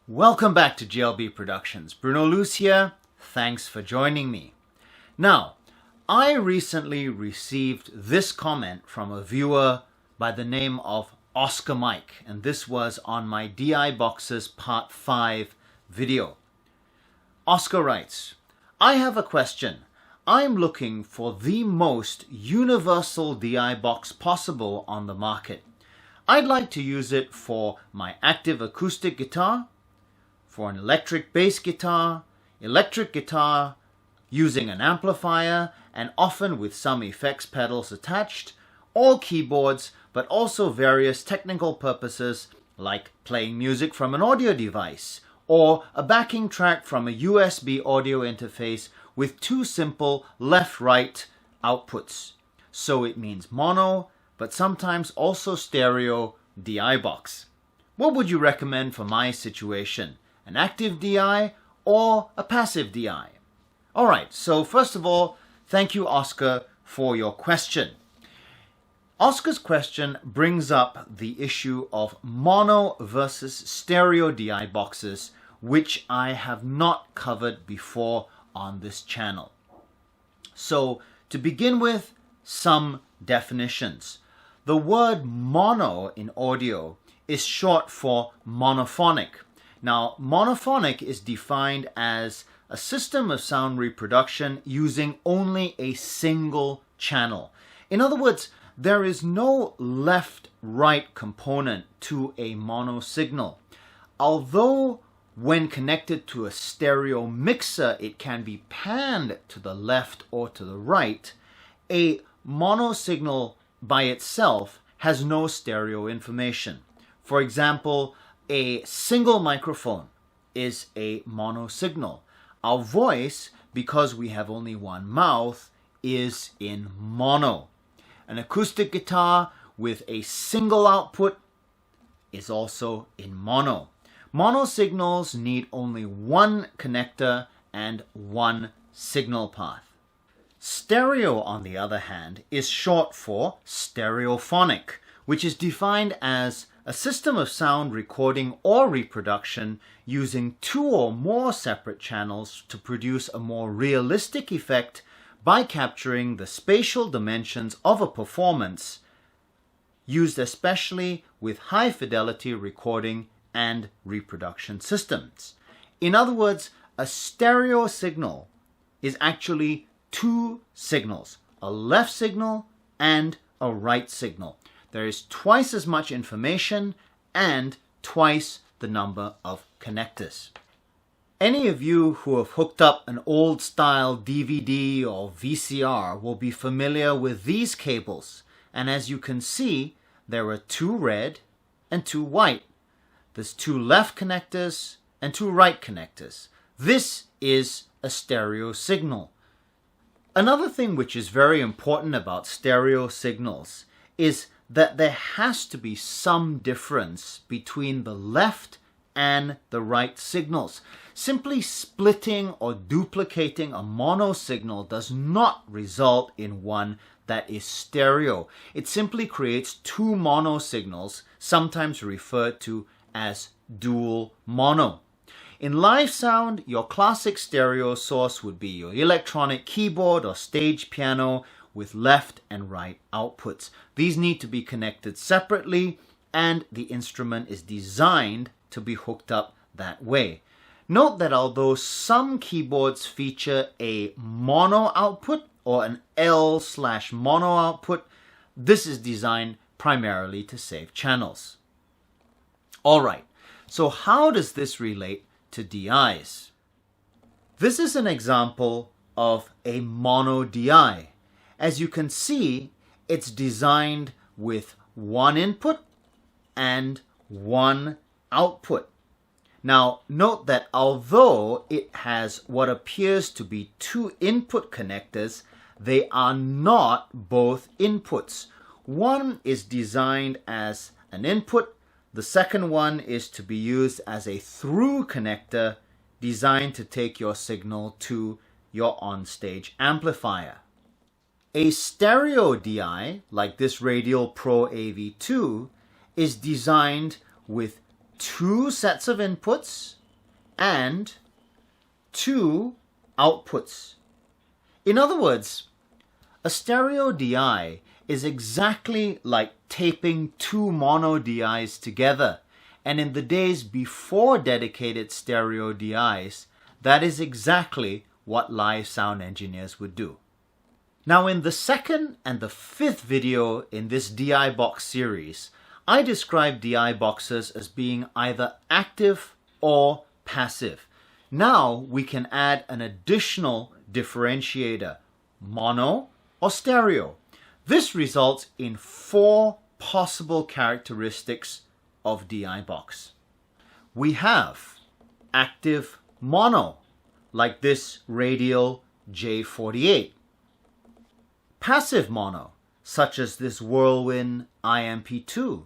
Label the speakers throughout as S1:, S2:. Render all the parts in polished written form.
S1: Welcome back to GLB Productions. Bruno Luce here. Thanks for joining me. Now, I recently received this comment from a viewer by the name of Oscar Mike, and this was on my DI Boxes Part 5 video. Oscar writes, I have a question. I'm looking for the most universal DI box possible on the market. I'd like to use it for my active acoustic guitar, for an electric bass guitar, electric guitar, using an amplifier, and often with some effects pedals attached, all keyboards, but also various technical purposes like playing music from an audio device, or a backing track from a USB audio interface with two simple left-right outputs. So it means mono, but sometimes also stereo DI box. What would you recommend for my situation? An active DI or a passive DI? Alright, so first of all, thank you, Oscar, for your question. Oscar's question brings up the issue of mono versus stereo DI boxes, which I have not covered before on this channel. So, to begin with, some definitions. The word mono in audio is short for monophonic. Now, monophonic is defined as a system of sound reproduction using only a single channel. In other words, there is no left-right component to a mono signal. Although when connected to a stereo mixer, it can be panned to the left or to the right, a mono signal by itself has no stereo information. For example, a single microphone is a mono signal. Our voice, because we have only one mouth, is in mono. An acoustic guitar with a single output is also in mono. Mono signals need only one connector and one signal path. Stereo, on the other hand, is short for stereophonic, which is defined as a system of sound recording or reproduction using two or more separate channels to produce a more realistic effect by capturing the spatial dimensions of a performance, used especially with high fidelity recording and reproduction systems. In other words, a stereo signal is actually two signals, a left signal and a right signal. There is twice as much information and twice the number of connectors. Any of you who have hooked up an old style DVD or VCR will be familiar with these cables, and as you can see, there are two red and two white. There's two left connectors and two right connectors. This is a stereo signal. Another thing which is very important about stereo signals is that there has to be some difference between the left and the right signals. Simply splitting or duplicating a mono signal does not result in one that is stereo. It simply creates two mono signals, sometimes referred to as dual mono. In live sound, your classic stereo source would be your electronic keyboard or stage piano with left and right outputs. These need to be connected separately, and the instrument is designed to be hooked up that way. Note that although some keyboards feature a mono output or an L/mono output, this is designed primarily to save channels. Alright, so how does this relate to DIs? This is an example of a mono DI. As you can see, it's designed with one input and one output. Now, note that although it has what appears to be two input connectors, they are not both inputs. One is designed as an input. The second one is to be used as a through connector designed to take your signal to your onstage amplifier. A stereo DI, like this Radial Pro AV2, is designed with two sets of inputs and 2 outputs. In other words, a stereo DI is exactly like taping 2 mono DIs together. And in the days before dedicated stereo DIs, that is exactly what live sound engineers would do. Now, in the second and the 5th video in this DI box series, I describe DI boxes as being either active or passive. Now we can add an additional differentiator, mono or stereo. This results in 4 possible characteristics of DI box. We have active mono, like this radial J48. Passive mono, such as this Whirlwind IMP2.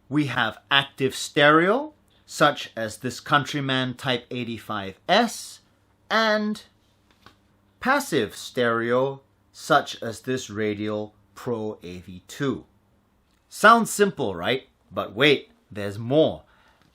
S1: We have active stereo, such as this Countryman Type 85S, and passive stereo, such as this Radial Pro AV2. Sounds simple, right? But wait, there's more.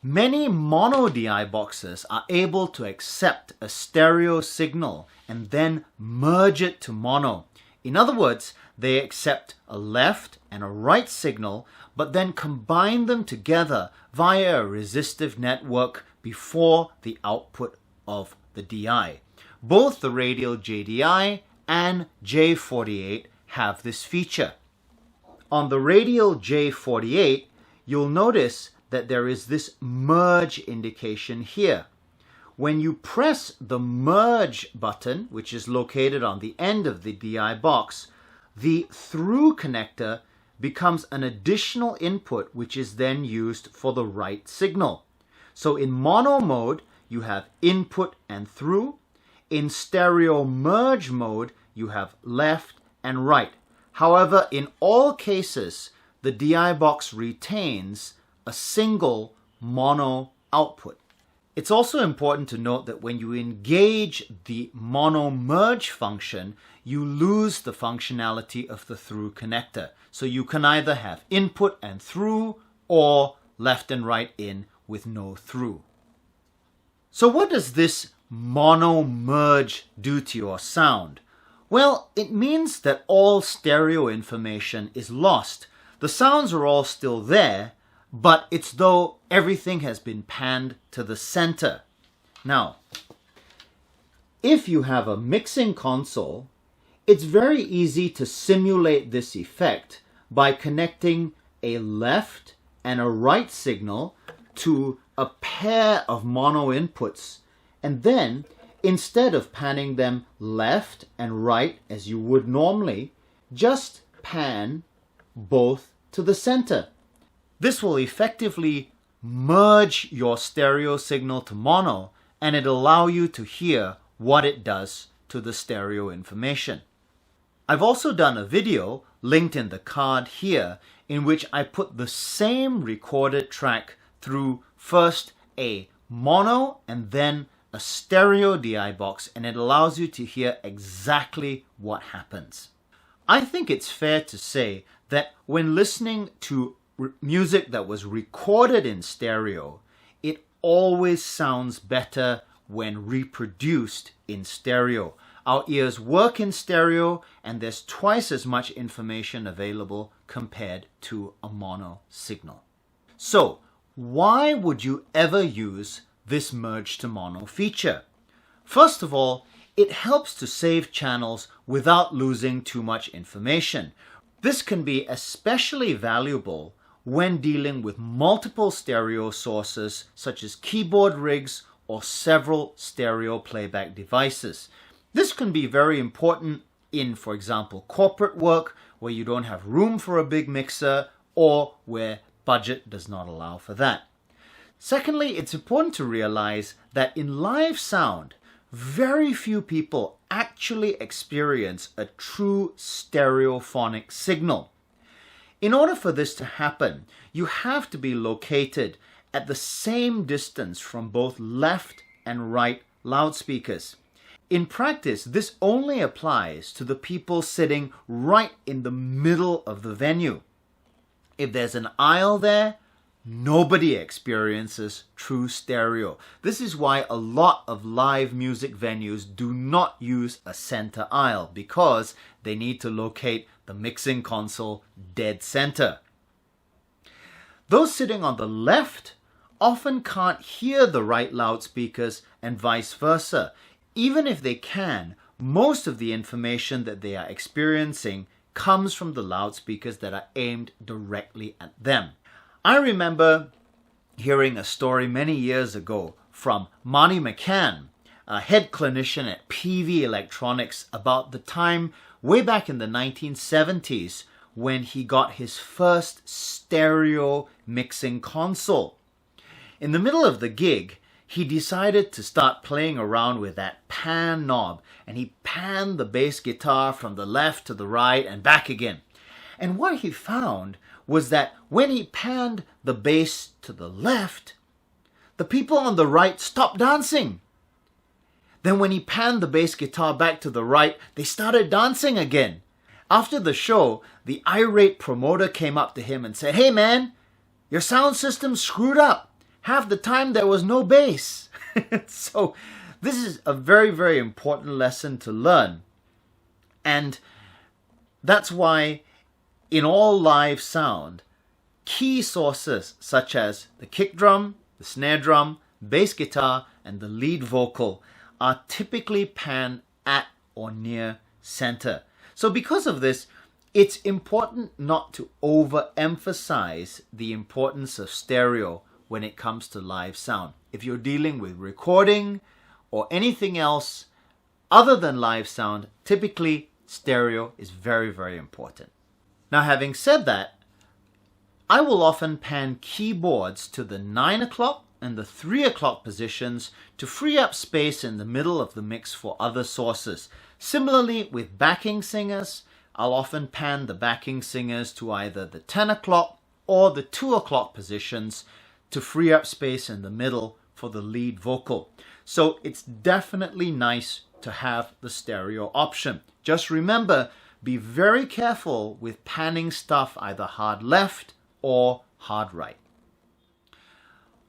S1: Many mono DI boxes are able to accept a stereo signal and then merge it to mono. In other words, they accept a left and a right signal, but then combine them together via a resistive network before the output of the DI. Both the radial JDI and J48 have this feature. On the radial J48, you'll notice that there is this merge indication here. When you press the merge button, which is located on the end of the DI box, the through connector becomes an additional input which is then used for the right signal. So in mono mode, you have input and through. In stereo merge mode, you have left and right. However, in all cases, the DI box retains a single mono output. It's also important to note that when you engage the mono merge function, you lose the functionality of the through connector. So you can either have input and through or left and right in with no through. So what does this mono merge do to your sound? Well, it means that all stereo information is lost. The sounds are all still there, but it's though everything has been panned to the center. Now, if you have a mixing console, it's very easy to simulate this effect by connecting a left and a right signal to a pair of mono inputs, and then instead of panning them left and right as you would normally, just pan both to the center. This will effectively merge your stereo signal to mono, and it'll allow you to hear what it does to the stereo information. I've also done a video linked in the card here in which I put the same recorded track through first a mono and then a stereo DI box, and it allows you to hear exactly what happens. I think it's fair to say that when listening to music that was recorded in stereo, it always sounds better when reproduced in stereo. Our ears work in stereo, and there's twice as much information available compared to a mono signal. So, why would you ever use this merge to mono feature? First of all, it helps to save channels without losing too much information. This can be especially valuable when dealing with multiple stereo sources such as keyboard rigs or several stereo playback devices. This can be very important in, for example, corporate work where you don't have room for a big mixer or where budget does not allow for that. Secondly, it's important to realize that in live sound, very few people actually experience a true stereophonic signal. In order for this to happen, you have to be located at the same distance from both left and right loudspeakers. In practice, this only applies to the people sitting right in the middle of the venue. If there's an aisle there, nobody experiences true stereo. This is why a lot of live music venues do not use a center aisle, because they need to locate the mixing console dead center. Those sitting on the left often can't hear the right loudspeakers and vice versa. Even if they can, most of the information that they are experiencing comes from the loudspeakers that are aimed directly at them. I remember hearing a story many years ago from Marnie McCann, a head clinician at PV Electronics, about the time way back in the 1970s when he got his first stereo mixing console. In the middle of the gig, he decided to start playing around with that pan knob, and he panned the bass guitar from the left to the right and back again. And what he found was that when he panned the bass to the left, the people on the right stopped dancing. Then when he panned the bass guitar back to the right, they started dancing again. After the show, the irate promoter came up to him and said, "Hey man, your sound system's screwed up. Half the time there was no bass." So this is a very, very important lesson to learn. And that's why in all live sound, key sources such as the kick drum, the snare drum, bass guitar, and the lead vocal are typically panned at or near center. So because of this, it's important not to overemphasize the importance of stereo when it comes to live sound. If you're dealing with recording or anything else other than live sound, typically stereo is very, very important. Now, having said that, I will often pan keyboards to the 9 o'clock and the 3 o'clock positions to free up space in the middle of the mix for other sources. Similarly, with backing singers, I'll often pan the backing singers to either the 10 o'clock or the 2 o'clock positions to free up space in the middle for the lead vocal. So it's definitely nice to have the stereo option. Just remember, be very careful with panning stuff either hard left or hard right.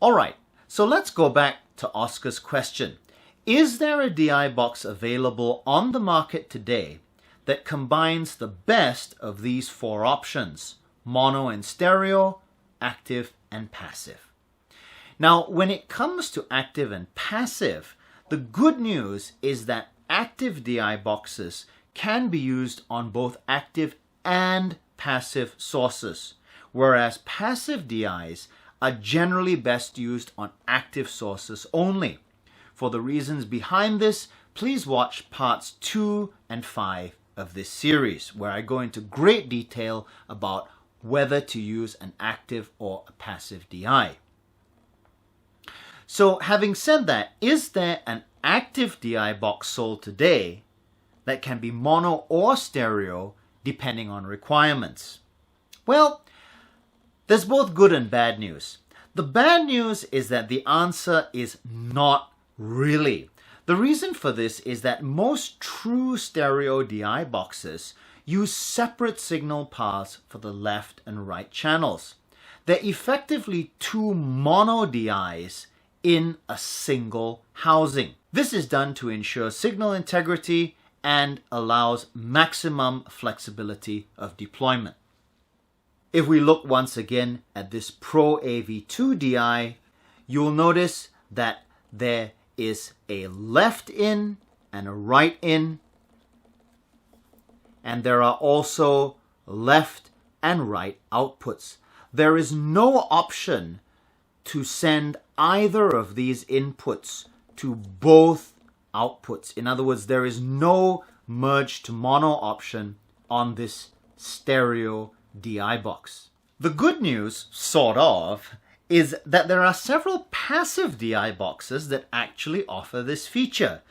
S1: Alright, so let's go back to Oscar's question. Is there a DI box available on the market today that combines the best of these four options: mono and stereo, active and passive? Now, when it comes to active and passive, the good news is that active DI boxes can be used on both active and passive sources, whereas passive DIs are generally best used on active sources only. For the reasons behind this, please watch parts 2 and 5 of this series, where I go into great detail about whether to use an active or a passive DI. So having said that, is there an active DI box sold today that can be mono or stereo depending on requirements? Well, there's both good and bad news. The bad news is that the answer is not really. The reason for this is that most true stereo DI boxes use separate signal paths for the left and right channels. They're effectively two mono DIs in a single housing. This is done to ensure signal integrity and allows maximum flexibility of deployment. If we look once again at this Pro AV2 DI, you'll notice that there is a left in and a right in, and there are also left and right outputs. There is no option to send either of these inputs to both outputs. In other words, there is no merge to mono option on this stereo DI box. The good news, sort of, is that there are several passive DI boxes that actually offer this feature.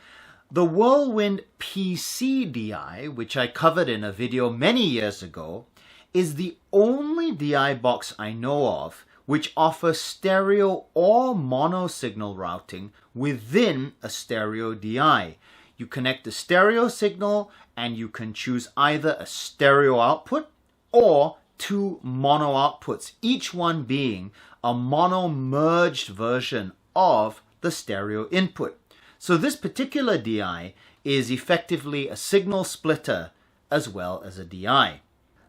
S1: The Whirlwind PC DI, which I covered in a video many years ago, is the only DI box I know of which offers stereo or mono signal routing within a stereo DI. You connect the stereo signal and you can choose either a stereo output or two mono outputs, each one being a mono merged version of the stereo input. So this particular DI is effectively a signal splitter as well as a DI.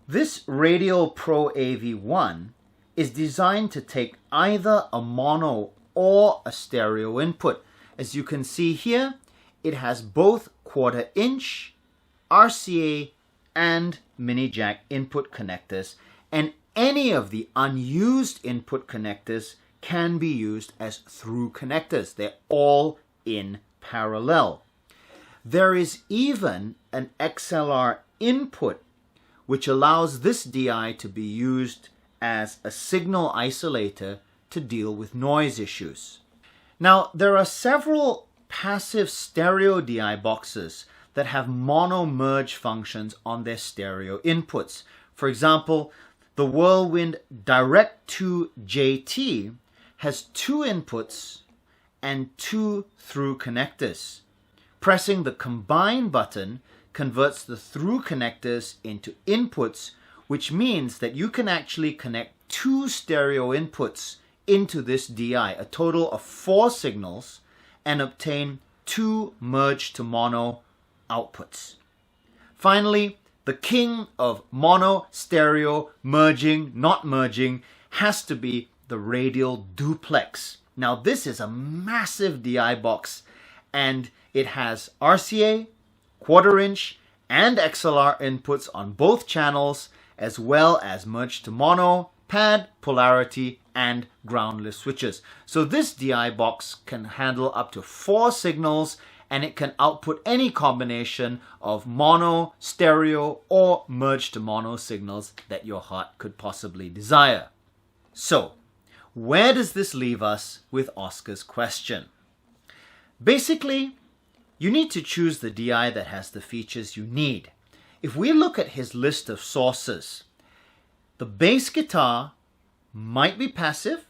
S1: This Radial Pro AV1 is designed to take either a mono or a stereo input. As you can see here, it has both 1/4 inch, RCA, and mini jack input connectors, and any of the unused input connectors can be used as through connectors. They're all in parallel. There is even an XLR input which allows this DI to be used as a signal isolator to deal with noise issues. Now, there are several passive stereo DI boxes that have mono merge functions on their stereo inputs. For example, the Whirlwind Direct 2 JT has 2 inputs and 2 through connectors. Pressing the combine button converts the through connectors into inputs, which means that you can actually connect 2 stereo inputs into this DI, a total of 4 signals, and obtain 2 merged to mono outputs. Finally, the king of mono, stereo, merging, not merging, has to be the Radial Duplex. Now this is a massive DI box, and it has RCA, 1/4 inch, and XLR inputs on both channels, as well as merged to mono, pad, polarity, and groundless switches. So this DI box can handle up to 4 signals, and it can output any combination of mono, stereo, or merged to mono signals that your heart could possibly desire. So, where does this leave us with Oscar's question? Basically, you need to choose the DI that has the features you need. If we look at his list of sources, the bass guitar might be passive,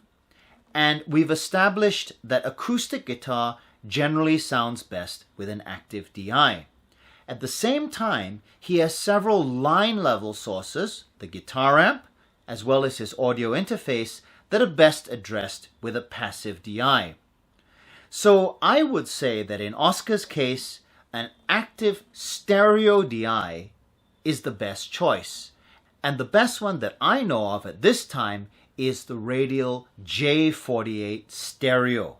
S1: and we've established that acoustic guitar generally sounds best with an active DI. At the same time, he has several line level sources, the guitar amp, as well as his audio interface, that are best addressed with a passive DI. So I would say that in Oscar's case, an active stereo DI is the best choice. And the best one that I know of at this time is the Radial J48 Stereo.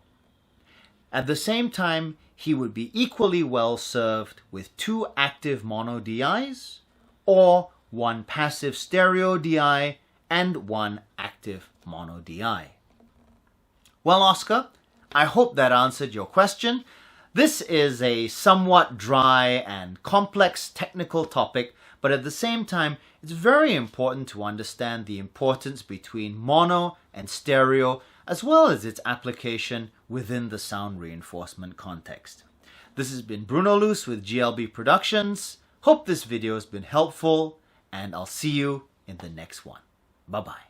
S1: At the same time, he would be equally well served with 2 active mono DIs or 1 passive stereo DI and 1 active mono DI. Well, Oscar, I hope that answered your question. This is a somewhat dry and complex technical topic, but at the same time, it's very important to understand the importance between mono and stereo, as well as its application within the sound reinforcement context. This has been Bruno Luce with GLB Productions. Hope this video has been helpful, and I'll see you in the next one. Bye-bye.